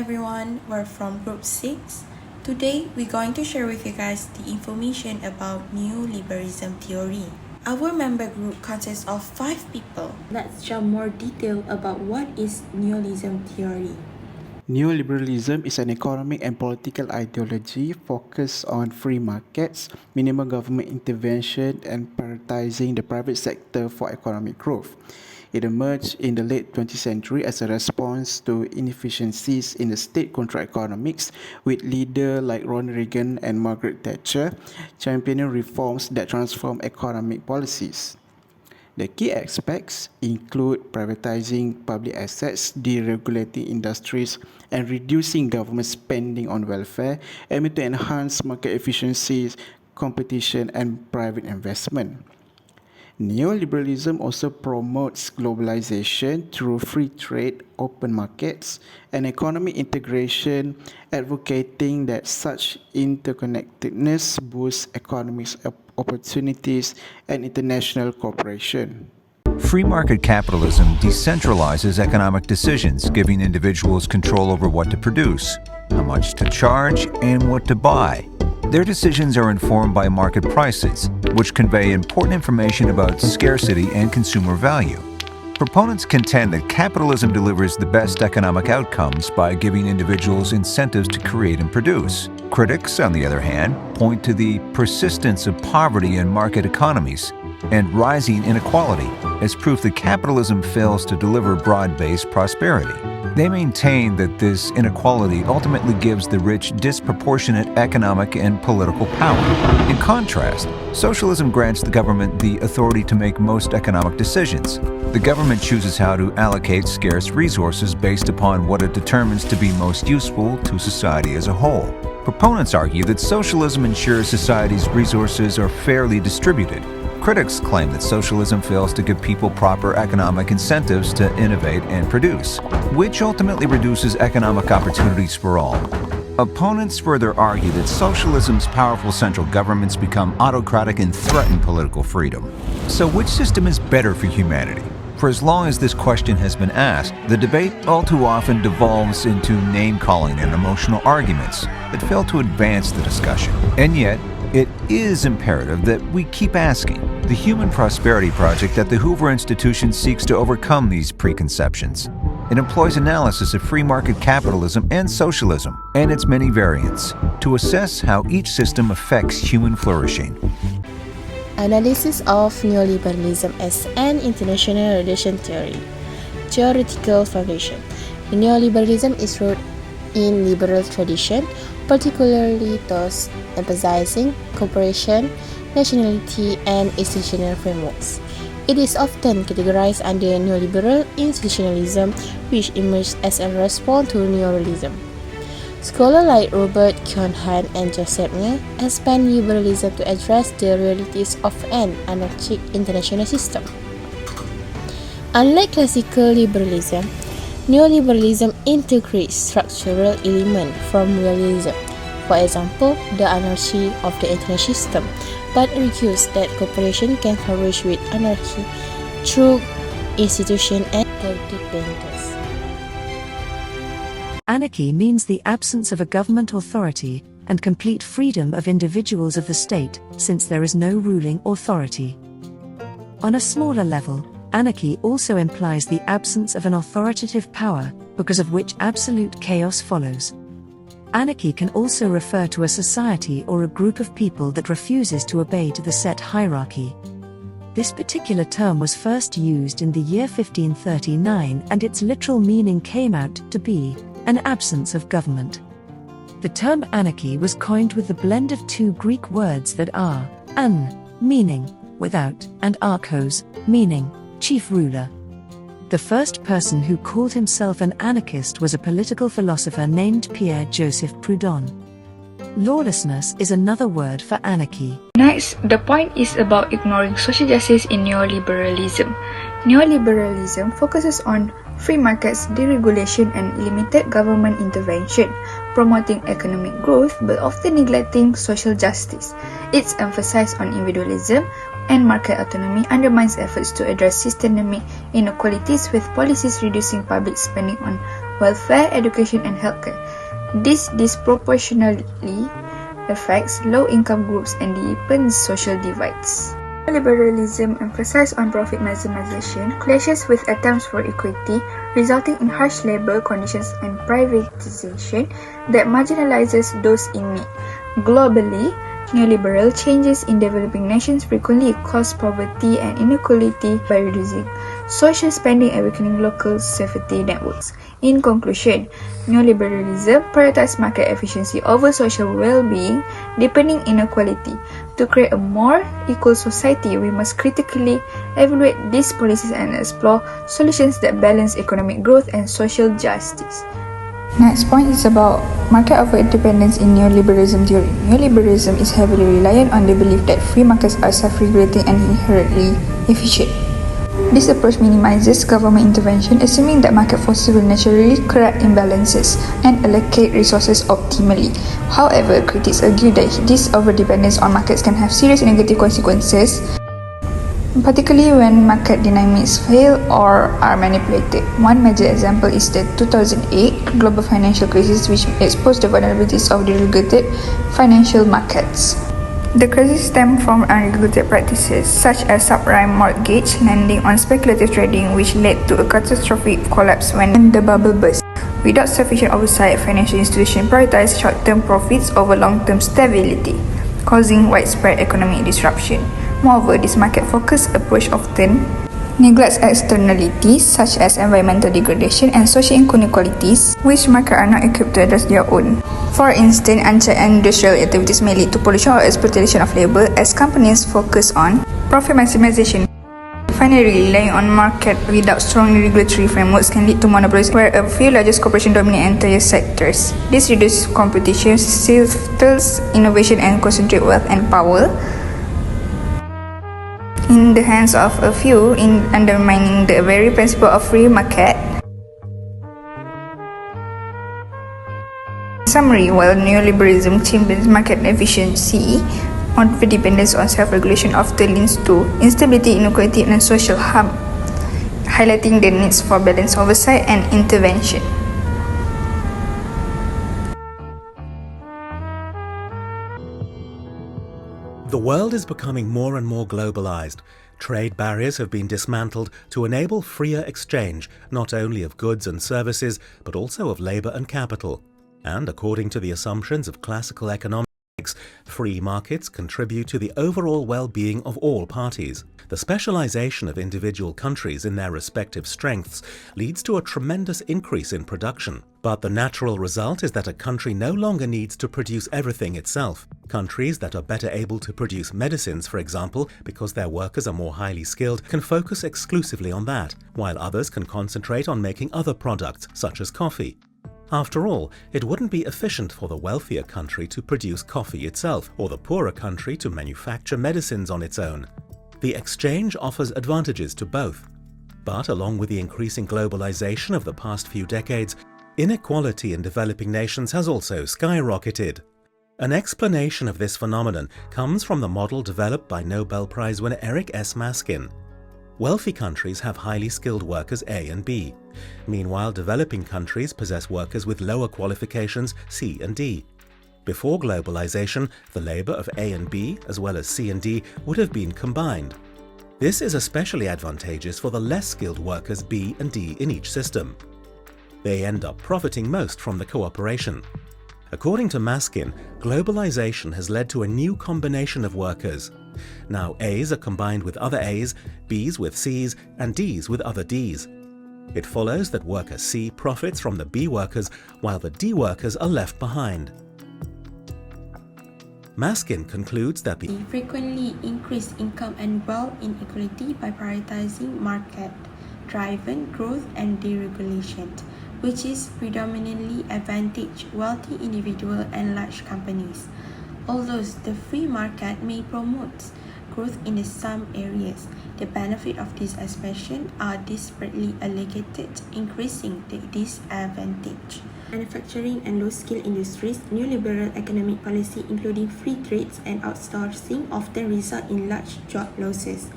everyone, we're from Group 6. Today, we're going to share with you guys the information about Neo-Liberalism theory. Our member group consists of 5 people. Let's jump more detail about what is Neo-Liberalism theory. Neo-liberalism is an economic and political ideology focused on free markets, minimal government intervention, and prioritizing the private sector for economic growth. It emerged in the late 20th century as a response to inefficiencies in the state-controlled economics, with leaders like Ronald Reagan and Margaret Thatcher championing reforms that transform economic policies. The key aspects include privatizing public assets, deregulating industries, and reducing government spending on welfare, aiming to enhance market efficiencies, competition, and private investment. Neoliberalism also promotes globalization through free trade, open markets, and economic integration, advocating that such interconnectedness boosts economic opportunities and international cooperation. Free market capitalism decentralizes economic decisions, giving individuals control over what to produce, how much to charge, and what to buy. Their decisions are informed by market prices, which convey important information about scarcity and consumer value. Proponents contend that capitalism delivers the best economic outcomes by giving individuals incentives to create and produce. Critics, on the other hand, point to the persistence of poverty in market economies and rising inequality as proof that capitalism fails to deliver broad-based prosperity. They maintain that this inequality ultimately gives the rich disproportionate economic and political power. In contrast, socialism grants the government the authority to make most economic decisions. The government chooses how to allocate scarce resources based upon what it determines to be most useful to society as a whole. Proponents argue that socialism ensures society's resources are fairly distributed. Critics claim that socialism fails to give people proper economic incentives to innovate and produce, which ultimately reduces economic opportunities for all. Opponents further argue that socialism's powerful central governments become autocratic and threaten political freedom. So which system is better for humanity? For as long as this question has been asked, the debate all too often devolves into name-calling and emotional arguments that fail to advance the discussion. And yet, it is imperative that we keep asking. The Human Prosperity Project at the Hoover Institution seeks to overcome these preconceptions. It employs analysis of free market capitalism and socialism and its many variants to assess how each system affects human flourishing. Analysis of neoliberalism as an international relation theory. Theoretical foundation. Neoliberalism is rooted in liberal tradition, particularly those emphasizing cooperation, nationality, and institutional frameworks. It is often categorized under neoliberal institutionalism, which emerged as a response to neoliberalism. Scholars like Robert Kionhan and Joseph Nye expand neoliberalism to address the realities of an anarchic international system. Unlike classical liberalism, neoliberalism integrates structural elements from realism, for example, the anarchy of the international system, but argues that cooperation can flourish with anarchy through institution and interdependence. Anarchy means the absence of a government authority and complete freedom of individuals of the state, since there is no ruling authority. On a smaller level, anarchy also implies the absence of an authoritative power, because of which absolute chaos follows. Anarchy can also refer to a society or a group of people that refuses to obey to the set hierarchy. This particular term was first used in the year 1539, and its literal meaning came out to be an absence of government. The term anarchy was coined with the blend of two Greek words that are an, meaning without, and archos, meaning chief ruler. The first person who called himself an anarchist was a political philosopher named Pierre-Joseph Proudhon. Lawlessness is another word for anarchy. Next, the point is about ignoring social justice in neoliberalism. Neoliberalism focuses on free markets, deregulation, and limited government intervention, promoting economic growth but often neglecting social justice. Its emphasis on individualism and market autonomy undermines efforts to address systemic inequalities, with policies reducing public spending on welfare, education, and healthcare. This disproportionately affects low-income groups and deepens social divides. Neoliberalism emphasizes on profit maximization, clashes with attempts for equity, resulting in harsh labor conditions and privatization that marginalizes those in need. Globally, neoliberal changes in developing nations frequently cause poverty and inequality by reducing social spending and weakening local safety networks. In conclusion, neoliberalism prioritizes market efficiency over social well-being, deepening inequality. To create a more equal society, we must critically evaluate these policies and explore solutions that balance economic growth and social justice. Next point is about market over-dependence in neoliberalism theory. Neoliberalism is heavily reliant on the belief that free markets are self-regulating and inherently efficient. This approach minimizes government intervention, assuming that market forces will naturally correct imbalances and allocate resources optimally. However, critics argue that this overdependence on markets can have serious negative consequences, particularly when market dynamics fail or are manipulated. One major example is the 2008 global financial crisis, which exposed the vulnerabilities of deregulated financial markets. The crisis stemmed from unregulated practices such as subprime mortgage lending on speculative trading, which led to a catastrophic collapse when the bubble burst. Without sufficient oversight, financial institutions prioritized short-term profits over long-term stability, causing widespread economic disruption. Moreover, this market-focused approach often neglects externalities such as environmental degradation and social inequalities, which markets are not equipped to address their own. For instance, unchecked industrial activities may lead to pollution or exploitation of labor as companies focus on profit maximization. Finally, relying on market without strong regulatory frameworks can lead to monopolies where a few largest corporations dominate entire sectors. This reduces competition, stifles innovation, and concentrates wealth and power in the hands of a few, in undermining the very principle of free market. In summary, while neoliberalism champions market efficiency, overdependence on self-regulation often leads to instability, inequality, and social harm, highlighting the needs for balanced oversight and intervention. The world is becoming more and more globalized. Trade barriers have been dismantled to enable freer exchange, not only of goods and services, but also of labor and capital. And according to the assumptions of classical economics, free markets contribute to the overall well-being of all parties. The specialization of individual countries in their respective strengths leads to a tremendous increase in production. But the natural result is that a country no longer needs to produce everything itself. Countries that are better able to produce medicines, for example, because their workers are more highly skilled, can focus exclusively on that, while others can concentrate on making other products, such as coffee. After all, it wouldn't be efficient for the wealthier country to produce coffee itself, or the poorer country to manufacture medicines on its own. The exchange offers advantages to both. But along with the increasing globalization of the past few decades, inequality in developing nations has also skyrocketed. An explanation of this phenomenon comes from the model developed by Nobel Prize winner Eric S. Maskin. Wealthy countries have highly skilled workers A and B. Meanwhile, developing countries possess workers with lower qualifications C and D. Before globalization, the labor of A and B, as well as C and D, would have been combined. This is especially advantageous for the less skilled workers B and D in each system. They end up profiting most from the cooperation. According to Maskin, globalization has led to a new combination of workers. Now A's are combined with other A's, B's with C's, and D's with other D's. It follows that worker C profits from the B workers, while the D workers are left behind. Maskin concludes that the frequently increase income and wealth inequality by prioritizing market-driven growth and deregulation, which is predominantly advantage wealthy individuals and large companies. Although the free market may promote growth in some areas, the benefits of this expansion are disparately allocated, increasing the disadvantage. Manufacturing and low-skilled industries, neoliberal economic policy including free trades and outsourcing often result in large job losses.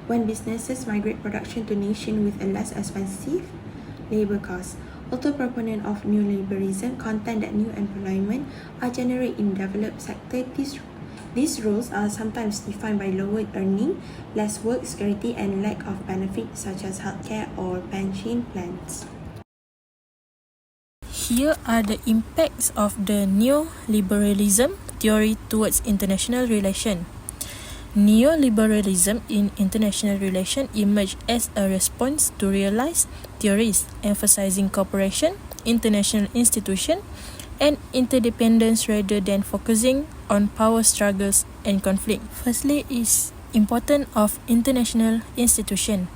When businesses migrate production to nations with a less expensive labor cost, Although proponents of neoliberalism contend that new employment are generated in developed sectors, these roles are sometimes defined by lowered earning, less work security, and lack of benefits such as healthcare or pension plans. Here are the impacts of the neoliberalism theory towards international relations. Neoliberalism in international relations emerged as a response to realist theories emphasizing cooperation, international institutions, and interdependence rather than focusing on power struggles and conflict. Firstly is importance of international institutions.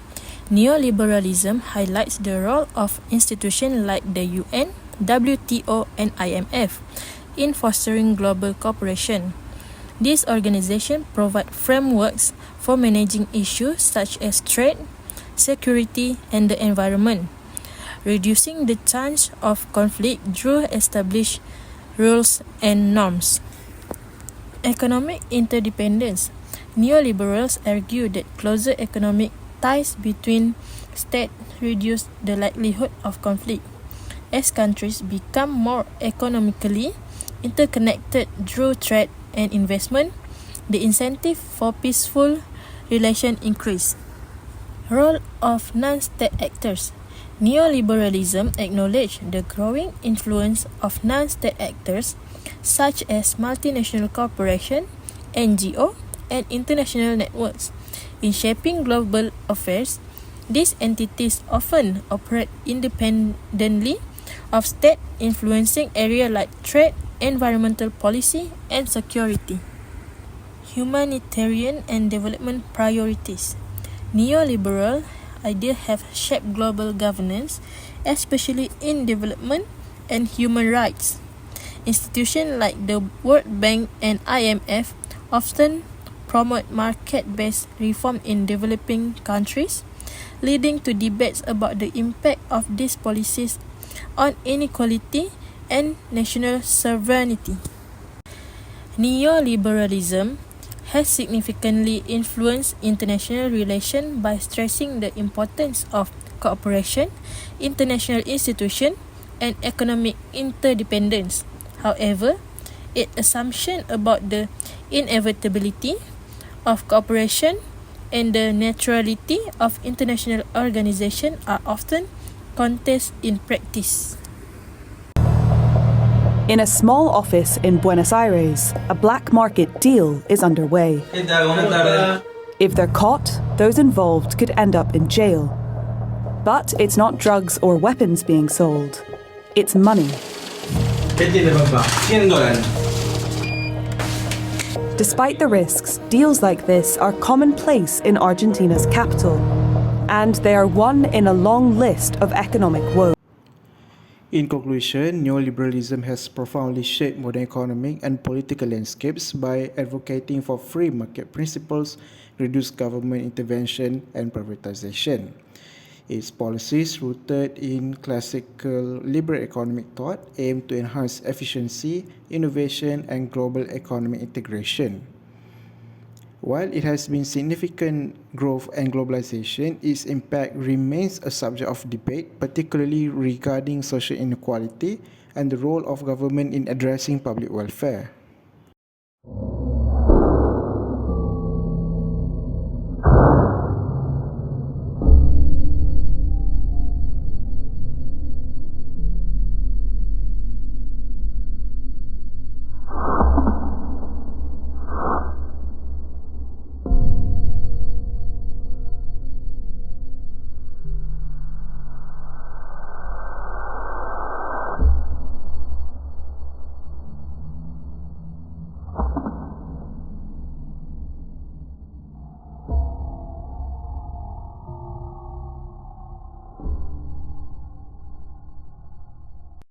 Neoliberalism highlights the role of institutions like the UN, WTO, and IMF in fostering global cooperation. These organizations provide frameworks for managing issues such as trade, security, and the environment, reducing the chance of conflict through established rules and norms. Economic interdependence. Neoliberals argue that closer economic ties between states reduce the likelihood of conflict. As countries become more economically interconnected through trade and investment, the incentive for peaceful relations increase. Role of non-state actors. Neoliberalism acknowledges the growing influence of non-state actors such as multinational corporations, NGO, and international networks in shaping global affairs. These entities often operate independently of state, influencing areas like trade, environmental policy, and security. Humanitarian and development priorities. Neoliberal ideas have shaped global governance, especially in development and human rights. Institutions like the World Bank and IMF often promote market-based reform in developing countries, leading to debates about the impact of these policies on inequality and national sovereignty. Neoliberalism has significantly influenced international relations by stressing the importance of cooperation, international institutions, and economic interdependence. However, its assumptions about the inevitability of cooperation and the neutrality of international organizations are often contested in practice. In a small office in Buenos Aires, a black market deal is underway. If they're caught, those involved could end up in jail. But it's not drugs or weapons being sold, it's money. Despite the risks, deals like this are commonplace in Argentina's capital, and they are one in a long list of economic woes. In conclusion, neoliberalism has profoundly shaped modern economic and political landscapes by advocating for free market principles, reduced government intervention, and privatization. Its policies, rooted in classical liberal economic thought, aim to enhance efficiency, innovation, and global economic integration. While it has been significant growth and globalization, its impact remains a subject of debate, particularly regarding social inequality and the role of government in addressing public welfare.